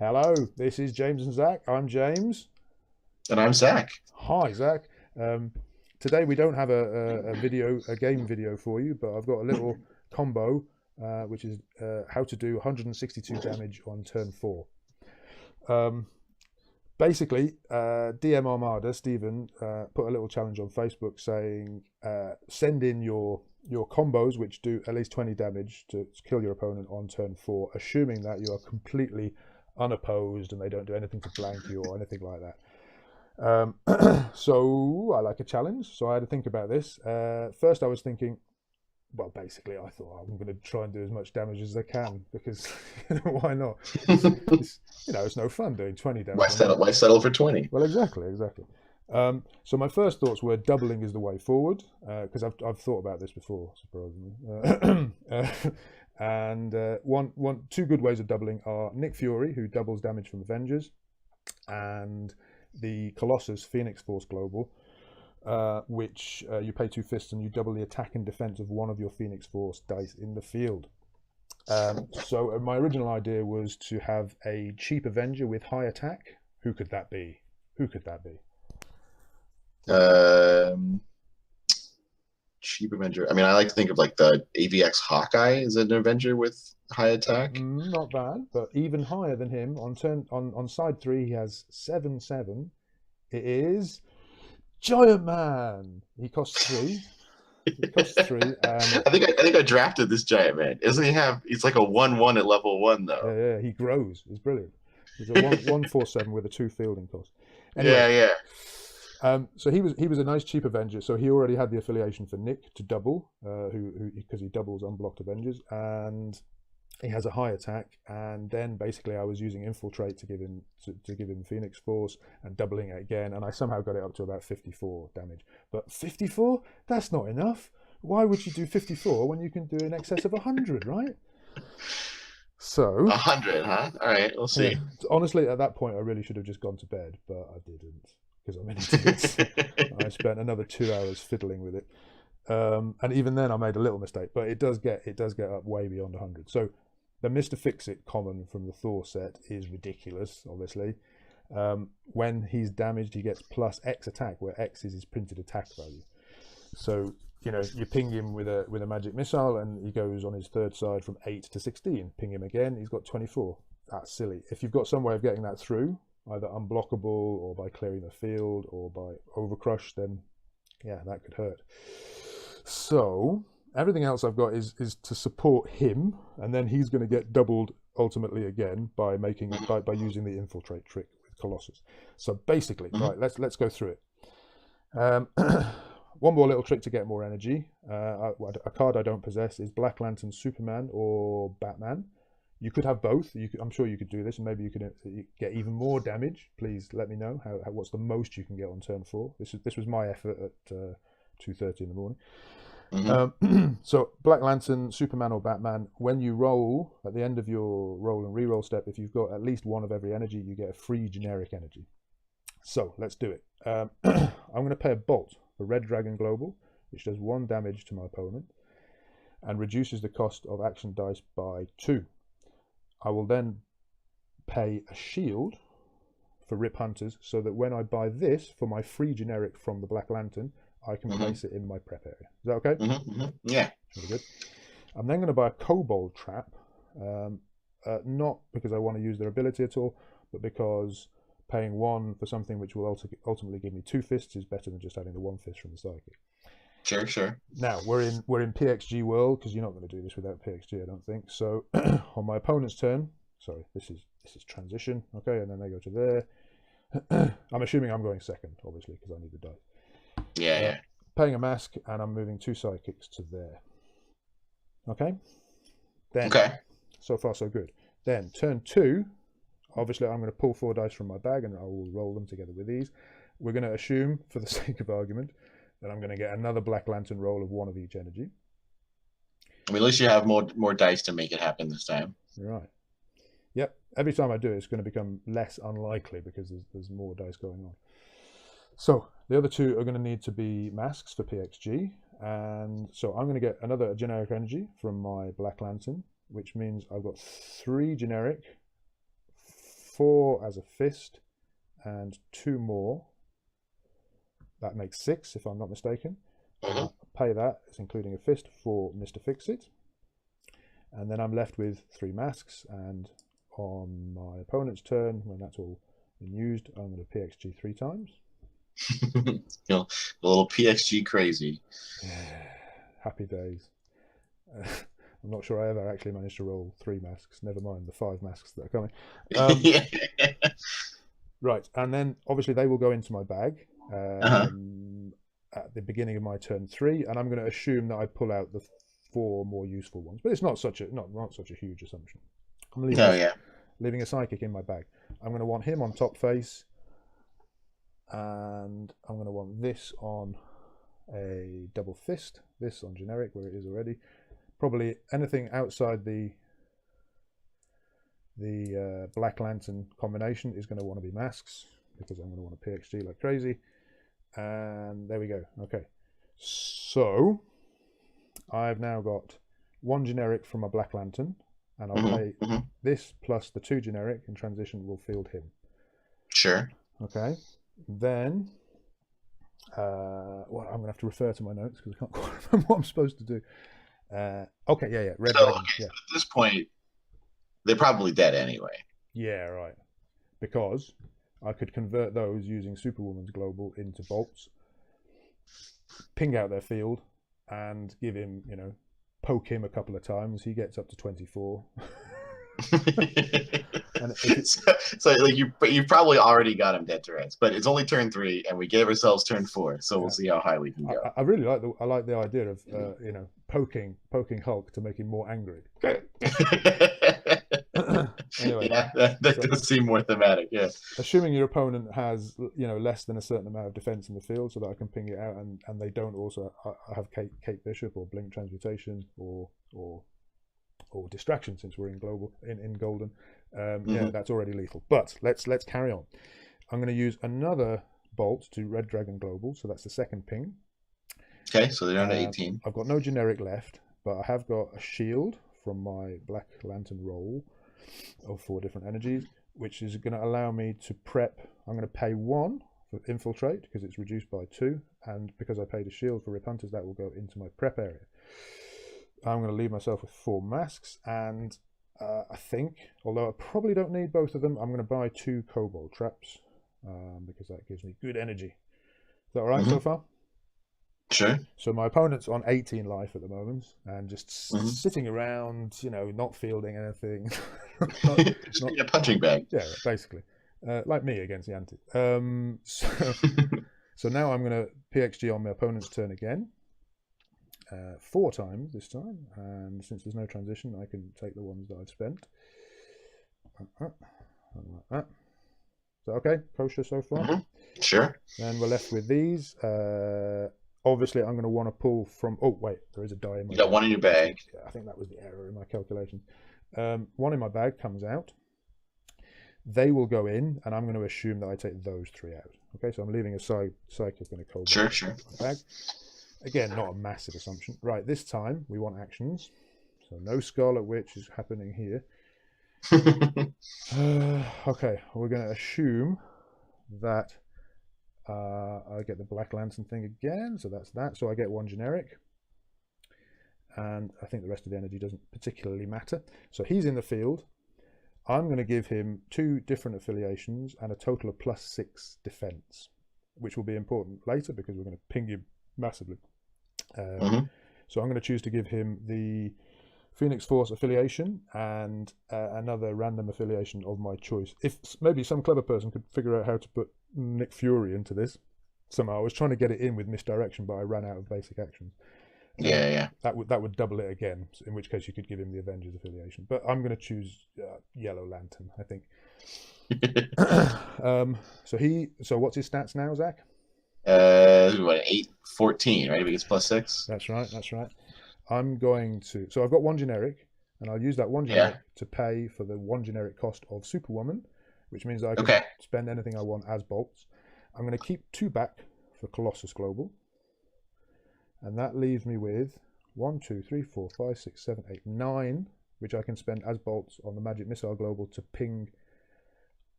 Hello, this is James and Zach. I'm James. And I'm Zach. Hi, Zach. Um, Today we don't have a game video for you, but I've got a little combo, which is how to do 162 damage on turn four. Um, Basically, DMArmada, Stephen, put a little challenge on Facebook saying send in your combos which do at least 20 damage to kill your opponent on turn four, assuming that you are completely unopposed and they don't do anything to blank you or anything like that. So I like a challenge, so I had to think about this. First, I was thinking, well, basically, I thought I'm going to try and do as much damage as I can because why not? It's no fun doing 20 Why damage on settle? that. Why settle for 20? Well, exactly. So my first thoughts were doubling is the way forward because I've thought about this before, surprisingly. And two good ways of doubling are Nick Fury, who doubles damage from Avengers, and the Colossus Phoenix Force Global, which you pay 2 fists and you double the attack and defense of one of your Phoenix Force dice in the field. So my original idea was to have a cheap Avenger with high attack. Who could that be? Who could that be? Um, Cheap Avenger. I mean, I like to think of like the AVX Hawkeye as an Avenger with high attack. Not bad, but even higher than him on side three. He has 7/7. It is Giant Man. He costs three. He costs three, and I think I drafted this giant man. Doesn't he have? He's like a 1/1 at level one though. yeah, he grows. He's brilliant. He's a 1/4/7 with a 2 fielding cost. Anyway, Yeah, yeah. so he was a nice cheap Avenger. So he already had the affiliation for Nick to double, who because he doubles unblocked Avengers, and he has a high attack. And then basically I was using Infiltrate to give him to give him Phoenix Force and doubling it again, and I somehow got it up to about 54 damage. But 54? That's not enough. Why would you do 54 when you can do in excess of 100, right? So 100, huh? All right, we'll yeah, see. honestly, at that point, I really should have just gone to bed, but I didn't because I'm an idiot. I spent another 2 hours fiddling with it, and even then, I made a little mistake. But it does get up way beyond 100. So the Mr Fixit common from the Thor set is ridiculous. Obviously, when he's damaged, he gets plus X attack, where X is his printed attack value. So you ping him with a magic missile, and he goes on his third side from 8 to 16. Ping him again, he's got 24. That's silly. If you've got some way of getting that through, either unblockable or by clearing the field or by overcrush, then yeah, that could hurt. So everything else I've got is to support him, and then he's going to get doubled ultimately again by by using the infiltrate trick with Colossus. So basically, Mhm. right, let's go through it. Um, One more little trick to get more energy. A card I don't possess is Black Lantern Superman or Batman. You could have both. I'm sure you could do this, and maybe you could get even more damage. Please let me know what's the most you can get on turn four. This was my effort at 2:30 in the morning. Mhm. So Black Lantern, Superman or Batman, when you roll at the end of your roll and reroll step, if you've got at least one of every energy, you get a free generic energy. So let's do it. I'm going to pay a bolt for Red Dragon Global, which does 1 damage to my opponent and reduces the cost of action dice by 2. I will then pay a shield for Rip Hunters so that when I buy this for my free generic from the Black Lantern, I can Mhm. place it in my prep area. Is that okay? Mhm. Mhm. Yeah. Really good. I'm then going to buy a Kobold Trap, not because I want to use their ability at all, but because paying 1 for something which will ultimately give me 2 fists is better than just having the 1 fist from the psychic. Sure. Sure. Now we're in PXG world because you're not going to do this without PXG, I don't think. So on my opponent's turn, sorry, this is transition, okay, and then they go to there. I'm assuming I'm going second, obviously, because I need the die. Yeah. Yeah. Paying a mask, and I'm moving 2 sidekicks to there. Okay, then Okay. so far so good. Then turn 2. Obviously, I'm going to pull 4 dice from my bag and I will roll them together with these. We're going to assume, for the sake of argument, that I'm going to get another Black Lantern roll of 1 of each energy. I mean, at least you have more dice to make it happen this time. Right. Yep. Every time I do it, it's going to become less unlikely because there's more dice going on. So the other 2 are going to need to be masks for PXG. And so I'm going to get another generic energy from my Black Lantern, which means I've got 3 generic, 4 as a fist and 2 more. That makes 6, if I'm not mistaken. I'll pay that, it's including a fist, for Mr Fixit. And then I'm left with 3 masks, and on my opponent's turn, when that's all been used, I'm going to PXG 3 times. You know, a little PXG crazy. Happy days. I'm not sure I ever actually managed to roll 3 masks, never mind the 5 masks that are coming. Right, and then obviously they will go into my bag at the beginning of my turn 3, and I'm going to assume that I pull out the 4 more useful ones. But it's not such a huge assumption. I'm leaving a psychic in my bag. I'm going to want him on top face, and I'm going to want this on a double fist, this on generic where it is already. Probably anything outside the Black Lantern combination is going to want to be masks, because I'm going to want a PXG like crazy. And there we go. Okay, so I've now got 1 generic from a Black Lantern, and I'll play this plus the 2 generic in transition will field him. Sure. Okay, then well, I'm going to have to refer to my notes because I can't quite remember what I'm supposed to do. Okay, yeah, Red Dragon. So at this point, they're probably dead anyway. Yeah, right. Because I could convert those using Superwoman's Global into bolts, ping out their field, and give him, poke him a couple of times. He gets up to 24. And so you've probably already got him dead to rights, but it's only turn 3, and we gave ourselves turn 4, so we'll see how high we can go. I really like the idea of poking Hulk to make him more angry. Anyway, yeah, that does seem more thematic. Yeah. Assuming your opponent has less than a certain amount of defense in the field, so that I can ping it out, and they don't also have Kate Bishop or Blink Transmutation or distraction, since we're in golden. Yeah, that's already lethal. But let's carry on. I'm going to use another bolt to Red Dragon Global, so that's the second ping. Okay, so they're down to 18. I've got no generic left, but I have got a shield from my Black Lantern roll of 4 different energies, which is going to allow me to prep. I'm going to pay 1 for Infiltrate because it's reduced by 2, and because I paid a shield for Rip Hunters, that will go into my prep area. I'm going to leave myself with 4 masks, and I think, although I probably don't need both of them, I'm going to buy 2 Kobold Traps because that gives me good energy. Is that all right so far? Sure. So my opponent's on 18 life at the moment, and just sitting around, not fielding anything. Just a punching bag. Yeah, basically. Like me against the anti. So now I'm going to PXG on my opponent's turn again. 4 times this time, and since there's no transition, I can take the ones that I've spent. Like that. Is that okay? Kosher so far? Sure. Then we're left with these. Obviously, I'm going to want to pull from... Oh, wait, there is a die in my bag. You got 1 in your bag. Yeah, I think that was the error in my calculation. 1 in my bag comes out. They will go in, and I'm going to assume that I take those 3 out. Okay, so I'm leaving a psychic and a cold. Sure. In my bag. Again, not a massive assumption. Right, this time we want actions. So no Scarlet Witch is happening here. Okay, we're going to assume that I get the Black Lantern thing again. So that's that. So I get 1 generic. And I think the rest of the energy doesn't particularly matter. So he's in the field. I'm going to give him 2 different affiliations and a total of +6 defense, which will be important later because we're going to ping him massively. So I'm going to choose to give him the Phoenix Force affiliation and another random affiliation of my choice. If maybe some clever person could figure out how to put Nick Fury into this somehow. I was trying to get it in with misdirection, but I ran out of basic actions. Yeah. That would double it again, in which case you could give him the Avengers affiliation. But I'm going to choose Yellow Lantern, I think. So what's his stats now, Zach? 8-14, right? If he gets +6. That's right. I'm going to... So I've got 1 generic, and I'll use that 1 generic to pay for the 1 generic cost of Superwoman, which means I can spend anything I want as bolts. I'm going to keep 2 back for Colossus Global. And that leaves me with 1, 2, 3, 4, 5, 6, 7, 8, 9, which I can spend as bolts on the Magic Missile Global to ping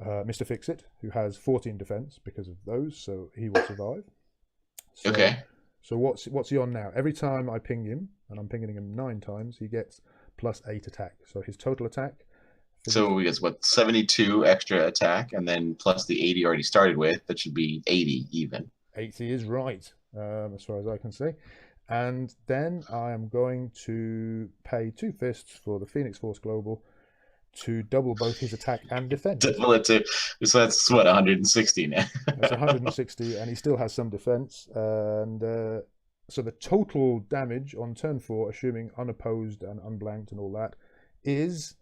Mr Fixit, who has 14 defense because of those, so he will survive. So, Okay. So what's he on now? Every time I ping him, and I'm pinging him 9 times, he gets +8 attack. So his total attack. So he gets what, 72 extra attack, and then plus the 80 already started with. That should be 80 even. 80 is right, as far as I can see. And then I am going to pay 2 fists for the Phoenix Force Global to double both his attack and defense. Double it to, so that's what, 160 now. That's 160, and he still has some defense. And so the total damage on turn 4, assuming unopposed and unblanked and all that, is...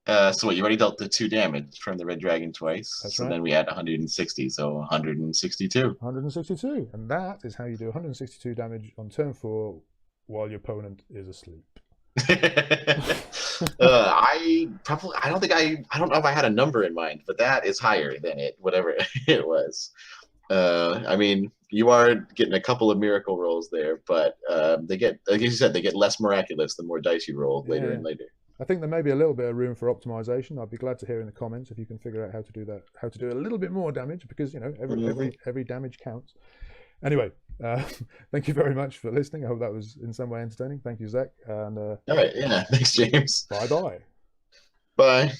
So what, you already dealt the 2 damage from the red dragon twice. That's so right. Then we add 160, so 162. 162, and that is how you do 162 damage on turn 4 while your opponent is asleep. I don't know if I had a number in mind, but that is higher than whatever it was. I mean, you are getting a couple of miracle rolls there, but they get, like you said, they get less miraculous the more dice you roll later and later. I think there may be a little bit of room for optimization. I'd be glad to hear in the comments if you can figure out how to do that, how to do a little bit more damage, because every damage counts. Anyway, thank you very much for listening. I hope that was in some way entertaining. Thank you, Zach. And all right, yeah, thanks, James. Bye-bye. Bye.